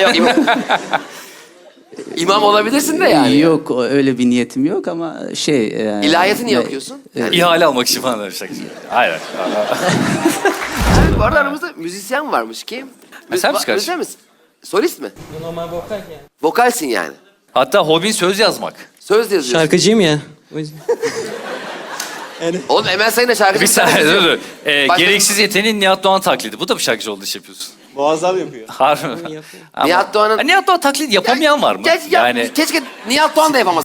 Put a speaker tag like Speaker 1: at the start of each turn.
Speaker 1: Yok, İmam olabilirsin de yani.
Speaker 2: Yok öyle bir niyetim yok ama yani,
Speaker 1: İlahiyatı niye okuyorsun?
Speaker 3: İhale almak için falan öyle bir şey. Hayır.
Speaker 1: Bu arada aramızda müzisyen varmış. Kim?
Speaker 3: Sen misin kardeşim?
Speaker 1: Müzisyen misin? Solist mi?
Speaker 4: Normal vokal yani.
Speaker 1: Vokalsin yani.
Speaker 3: Hatta hobin söz yazmak.
Speaker 1: Söz de yazıyorsun.
Speaker 4: Şarkıcıyım ya. O yüzden.
Speaker 1: Oğlum Emel Sayın'la şarkıcı.
Speaker 3: Bir saniye dur dur.
Speaker 1: Başka-
Speaker 3: Gereksiz yeteneğin Nihat Doğan taklidi. Bu da bir şarkıcı olduğu iş yapıyorsun.
Speaker 5: Muazzam yapıyor.
Speaker 3: Harbi mi?
Speaker 4: Yapıyor.
Speaker 3: Ama-
Speaker 1: Nihat Doğan'ın-
Speaker 3: Nihat Doğan taklidi yapamayan var mı?
Speaker 1: Keşke Nihat Doğan da yapamaz.